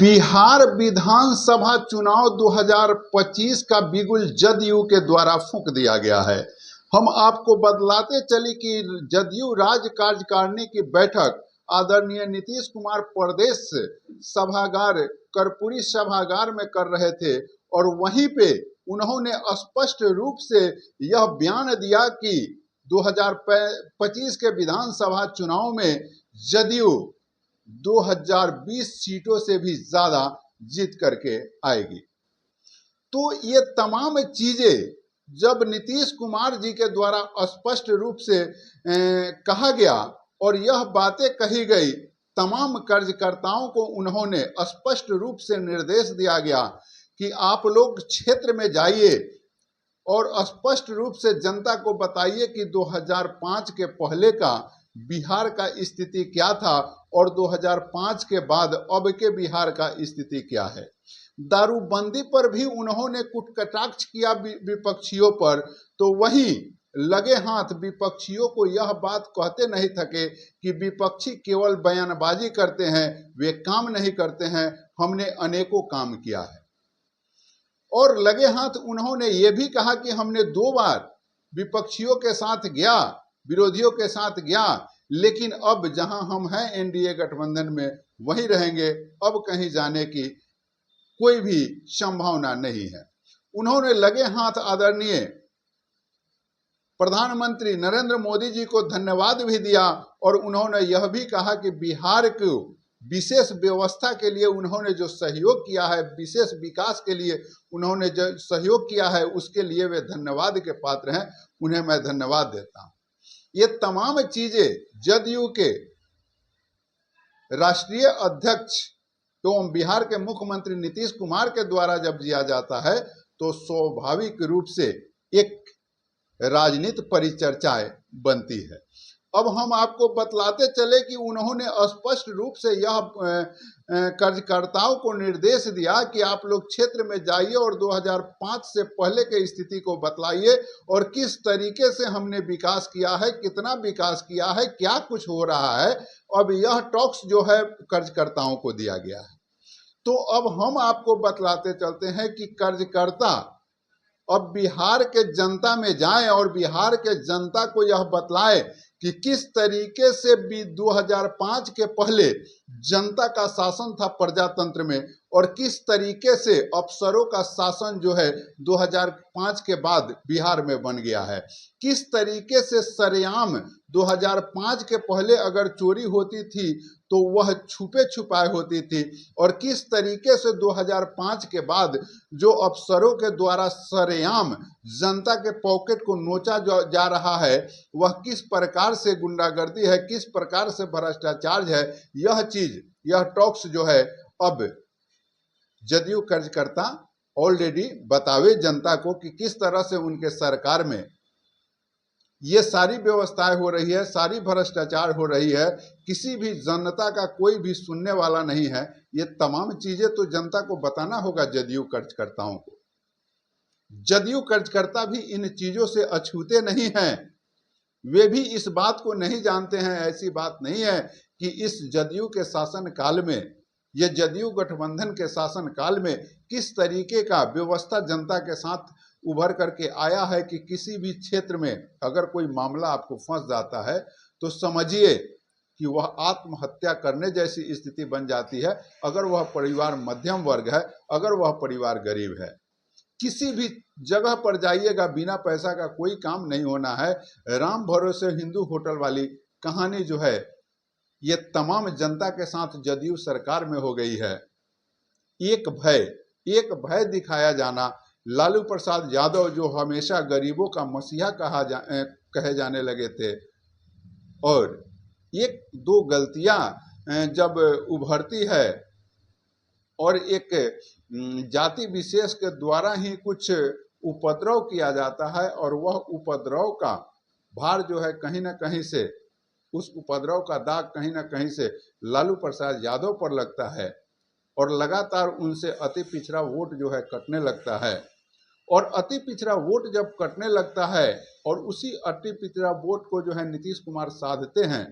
बिहार विधानसभा चुनाव 2025 का बिगुल जदयू के द्वारा फूंक दिया गया है। हम आपको बतलाते चले कि जदयू राज्य कार्यकारिणी की बैठक आदरणीय नीतीश कुमार प्रदेश सभागार कर्पूरी सभागार में कर रहे थे और वहीं पे उन्होंने स्पष्ट रूप से यह बयान दिया कि 2025 के विधानसभा चुनाव में जदयू 2020 सीटों से भी ज्यादा जीत करके आएगी। तो ये तमाम चीजें जब नीतीश कुमार जी के द्वारा स्पष्ट रूप से कहा गया और यह बातें कही गई, तमाम कार्यकर्ताओं को उन्होंने स्पष्ट रूप से निर्देश दिया गया कि आप लोग क्षेत्र में जाइए और स्पष्ट रूप से जनता को बताइए कि 2005 के पहले का बिहार का स्थिति क्या था और 2005 के बाद अब के बिहार का स्थिति क्या है। दारूबंदी पर भी उन्होंने कुटकटाक्ष किया विपक्षियों पर, तो वहीं लगे हाथ विपक्षियों को यह बात कहते नहीं थके कि विपक्षी केवल बयानबाजी करते हैं, वे काम नहीं करते हैं। हमने अनेकों काम किया है। और लगे हाथ उन्होंने ये भी कहा कि हमने 2 बार विपक्षियों के साथ गया, विरोधियों के साथ गया, लेकिन अब जहां हम हैं एनडीए गठबंधन में वहीं रहेंगे, अब कहीं जाने की कोई भी संभावना नहीं है। उन्होंने लगे हाथ आदरणीय प्रधानमंत्री नरेंद्र मोदी जी को धन्यवाद भी दिया और उन्होंने यह भी कहा कि बिहार को विशेष व्यवस्था के लिए उन्होंने जो सहयोग किया है, विशेष विकास के लिए उन्होंने जो सहयोग किया है, उसके लिए वे धन्यवाद के पात्र हैं। उन्हें मैं धन्यवाद देता हूं। ये तमाम चीजें जदयू के राष्ट्रीय अध्यक्ष एवं बिहार के मुख्यमंत्री नीतीश कुमार के द्वारा जब दिया जाता है तो स्वाभाविक रूप से एक राजनीति परिचर्चाएं बनती है। अब हम आपको बतलाते चले कि उन्होंने स्पष्ट रूप से यह कार्यकर्ताओं को निर्देश दिया कि आप लोग क्षेत्र में जाइए और 2005 से पहले के स्थिति को बतलाइए और किस तरीके से हमने विकास किया है, कितना विकास किया है, क्या कुछ हो रहा है। अब यह टॉक्स जो है कार्यकर्ताओं को दिया गया है। तो अब हम आपको बतलाते चलते हैं कि कार्यकर्ता अब बिहार के जनता में जाएं और बिहार के जनता को यह बतलाए कि किस तरीके से भी 2005 के पहले जनता का शासन था प्रजातंत्र में और किस तरीके से अफसरों का शासन जो है 2005 के बाद बिहार में बन गया है। किस तरीके से सरेआम 2005 के पहले अगर चोरी होती थी तो वह छुपे छुपाए होती थी और किस तरीके से 2005 के बाद जो अफसरों के द्वारा सरेआम जनता के पॉकेट को नोचा जा रहा है, वह किस प्रकार से गुंडागर्दी है, किस प्रकार से भ्रष्टाचार है। यह चीज, यह टॉक्स जो है अब जदयू कार्यकर्ता ऑलरेडी बतावे जनता को कि किस तरह से उनके सरकार में ये सारी व्यवस्थाएं हो रही है, सारी भ्रष्टाचार हो रही है, किसी भी जनता का कोई भी सुनने वाला नहीं है। ये तमाम चीजें तो जनता को बताना होगा जदयू कार्यकर्ताओं को। जदयू कार्यकर्ता भी इन चीजों से अछूते नहीं हैं, वे भी इस बात को नहीं जानते हैं। ऐसी बात नहीं है कि इस जदयू के शासन काल में, यह जदयू गठबंधन के शासन काल में किस तरीके का व्यवस्था जनता के साथ उभर करके आया है कि किसी भी क्षेत्र में अगर कोई मामला आपको फंस जाता है तो समझिए कि वह आत्महत्या करने जैसी स्थिति बन जाती है। अगर वह परिवार मध्यम वर्ग है, अगर वह परिवार गरीब है, किसी भी जगह पर जाइएगा, बिना पैसा का कोई काम नहीं होना है। राम भरोसे हिंदू होटल वाली कहानी जो है ये तमाम जनता के साथ जदयू सरकार में हो गई है। एक भय दिखाया जाना, लालू प्रसाद यादव जो हमेशा गरीबों का मसीहा कहे जाने लगे थे, और 1-2 गलतियां जब उभरती है और एक जाति विशेष के द्वारा ही कुछ उपद्रव किया जाता है और वह उपद्रव का भार जो है कहीं ना कहीं से, उस उपद्रव का दाग कहीं ना कहीं से लालू प्रसाद यादव पर लगता है और लगातार उनसे अति पिछड़ा वोट जो है कटने लगता है। और अति पिछड़ा वोट जब कटने लगता है और उसी अति पिछड़ा वोट को जो है नीतीश कुमार साधते हैं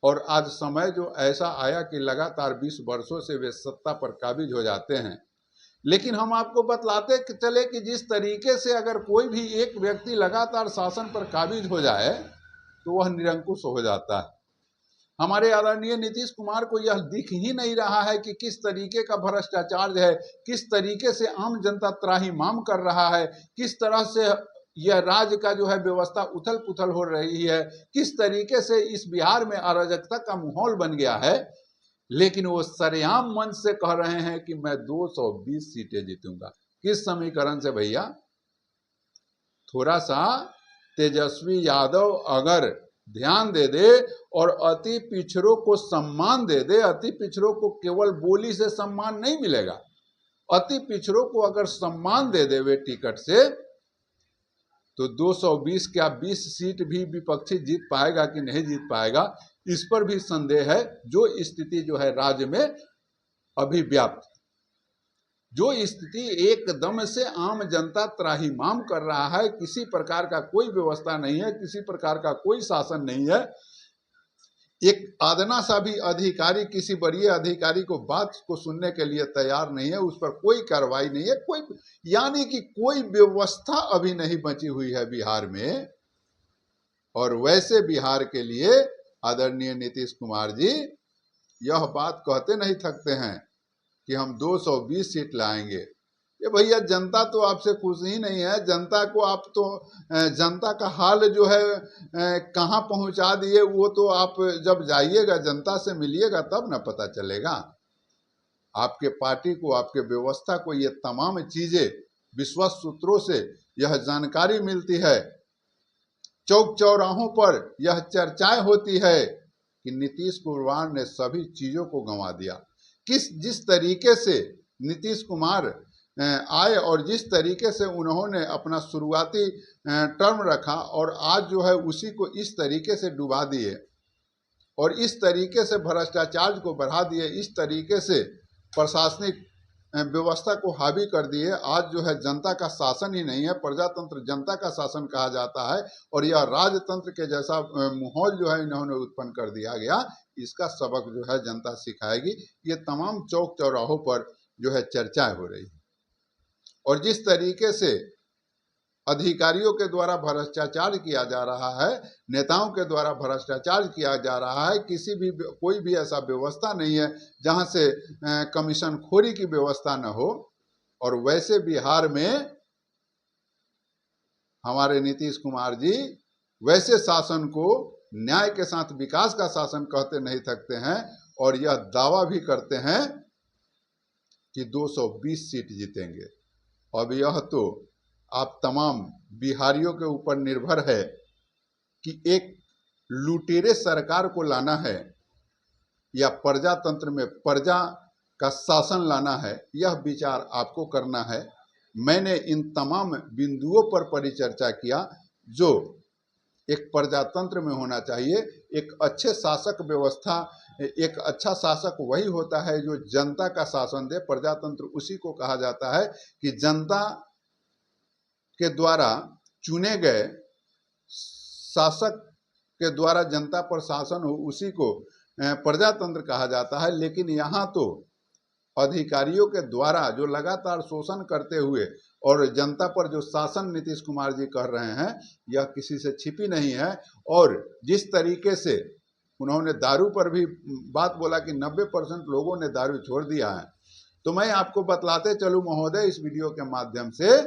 और आज समय जो ऐसा आया कि लगातार 20 वर्षों से वे सत्ता पर काबिज हो जाते हैं। लेकिन हम आपको बतलाते चले कि जिस तरीके से अगर कोई भी एक व्यक्ति लगातार शासन पर काबिज हो जाए तो वह निरंकुश हो जाता है। हमारे आदरणीय नीतीश कुमार को यह दिख ही नहीं रहा है कि किस तरीके का भ्रष्टाचार है, किस तरीके से आम जनता त्राहिमाम कर रहा है, किस तरह से यह राज्य का जो है व्यवस्था उथल पुथल हो रही है, किस तरीके से इस बिहार में अराजकता का माहौल बन गया है। लेकिन वो सरेआम मंच से कह रहे हैं कि मैं 220 सीटें जीतूंगा। किस समीकरण से भैया? थोड़ा सा तेजस्वी यादव अगर ध्यान दे दे और अति पिछड़ों को सम्मान दे दे, अति पिछड़ों को केवल बोली से सम्मान नहीं मिलेगा, अति पिछड़ों को अगर सम्मान दे दे वे टिकट से, तो 220 क्या 20 सीट भी विपक्षी जीत पाएगा कि नहीं जीत पाएगा, इस पर भी संदेह है। जो स्थिति जो है राज्य में अभी व्याप्त, जो स्थिति एकदम से आम जनता त्राहिमाम कर रहा है, किसी प्रकार का कोई व्यवस्था नहीं है, किसी प्रकार का कोई शासन नहीं है। एक आदना सा भी अधिकारी किसी वरीय अधिकारी को बात को सुनने के लिए तैयार नहीं है, उस पर कोई कार्रवाई नहीं है, कोई यानी कि कोई व्यवस्था अभी नहीं बची हुई है बिहार में। और वैसे बिहार के लिए आदरणीय नीतीश कुमार जी यह बात कहते नहीं थकते हैं कि हम 220 सीट लाएंगे। ये भैया जनता तो आपसे खुश ही नहीं है। जनता को आप तो जनता का हाल जो है कहाँ पहुंचा दिए, वो तो आप जब जाइएगा जनता से मिलिएगा तब ना पता चलेगा। आपके पार्टी को, आपके व्यवस्था को ये तमाम चीजें विश्वस्त सूत्रों से यह जानकारी मिलती है। चौक चौराहों पर यह चर्चाएं होती है कि नीतीश कुमार ने सभी चीजों को गंवा दिया। जिस तरीके से नीतीश कुमार आए और जिस तरीके से उन्होंने अपना शुरुआती टर्म रखा और आज जो है उसी को इस तरीके से डुबा दिए और इस तरीके से भ्रष्टाचार को बढ़ा दिए, इस तरीके से प्रशासनिक व्यवस्था को हावी कर दिए। आज जो है जनता का शासन ही नहीं है, प्रजातंत्र जनता का शासन कहा जाता है और यह राजतंत्र के जैसा माहौल जो है इन्होंने उत्पन्न कर दिया गया। इसका सबक जो है जनता सिखाएगी। ये तमाम चौक चौराहों पर जो है चर्चाएं हो रही है और जिस तरीके से अधिकारियों के द्वारा भ्रष्टाचार किया जा रहा है, नेताओं के द्वारा भ्रष्टाचार किया जा रहा है, कोई भी ऐसा व्यवस्था नहीं है जहां से कमीशन खोरी की व्यवस्था न हो। और वैसे बिहार में हमारे नीतीश कुमार जी वैसे शासन को न्याय के साथ विकास का शासन कहते नहीं थकते हैं और यह दावा भी करते हैं कि 220 सीट जीतेंगे। अब यह तो आप तमाम बिहारियों के ऊपर निर्भर है कि एक लुटेरे सरकार को लाना है या प्रजातंत्र में प्रजा का शासन लाना है, यह विचार आपको करना है। मैंने इन तमाम बिंदुओं पर परिचर्चा किया जो एक प्रजातंत्र में होना चाहिए। एक अच्छे शासक व्यवस्था, एक अच्छा शासक वही होता है जो जनता का शासन दे। प्रजातंत्र उसी को कहा जाता है कि जनता के द्वारा चुने गए शासक के द्वारा जनता पर शासन हो, उसी को प्रजातंत्र कहा जाता है। लेकिन यहाँ तो अधिकारियों के द्वारा जो लगातार शोषण करते हुए और जनता पर जो शासन नीतीश कुमार जी कर रहे हैं, यह किसी से छिपी नहीं है। और जिस तरीके से उन्होंने दारू पर भी बात बोला कि 90% लोगों ने दारू छोड़ दिया है, तो मैं आपको बतलाते चलूं महोदय इस वीडियो के माध्यम से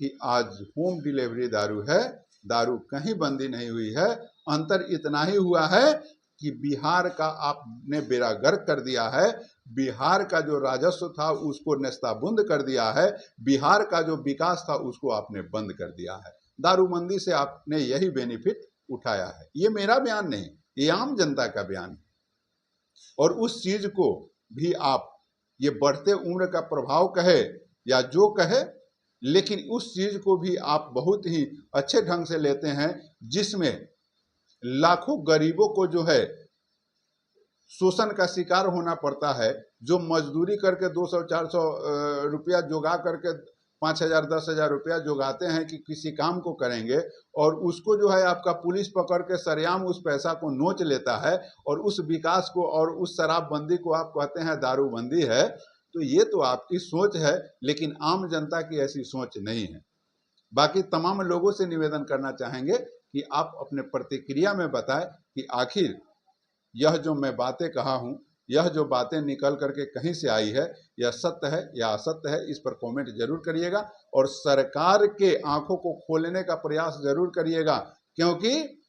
कि आज होम डिलीवरी दारू है, दारू कहीं बंदी नहीं हुई है। अंतर इतना ही हुआ है कि बिहार का आपने बेड़ा गर्क कर दिया है, बिहार का जो राजस्व था उसको नेस्ताबुंद कर दिया है, बिहार का जो विकास था उसको आपने बंद कर दिया है। दारूबंदी से आपने यही बेनिफिट उठाया है। ये मेरा बयान नहीं, ये आम जनता का बयान है। और उस चीज को भी आप ये बढ़ते उम्र का प्रभाव कहे या जो कहे, लेकिन उस चीज को भी आप बहुत ही अच्छे ढंग से लेते हैं जिसमें लाखों गरीबों को जो है शोषण का शिकार होना पड़ता है, जो मजदूरी करके 200-400 रुपया जुगा करके 5,000 10,000 रुपया जुगाते हैं कि किसी काम को करेंगे, और उसको जो है आपका पुलिस पकड़ के सरेआम उस पैसा को नोच लेता है, और उस विकास को और उस शराबबंदी को आप कहते हैं दारूबंदी है, तो ये तो आपकी सोच है, लेकिन आम जनता की ऐसी सोच नहीं है। बाकी तमाम लोगों से निवेदन करना चाहेंगे कि आप अपने प्रतिक्रिया में बताएं कि आखिर यह जो मैं बातें कहा हूं, यह जो बातें निकल करके कहीं से आई है, यह सत्य है या असत्य है, इस पर कमेंट जरूर करिएगा, और सरकार के आंखों को खोलने का प्रयास जरूर करिएगा, क्योंकि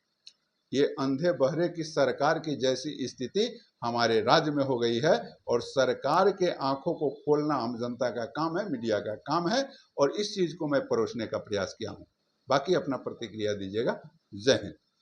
ये अंधे बहरे की सरकार की जैसी स्थिति हमारे राज्य में हो गई है, और सरकार के आंखों को खोलना आम जनता का काम है, मीडिया का काम है, और इस चीज को मैं परोसने का प्रयास किया हूं। बाकी अपना प्रतिक्रिया दीजिएगा। जय हिंद।